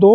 2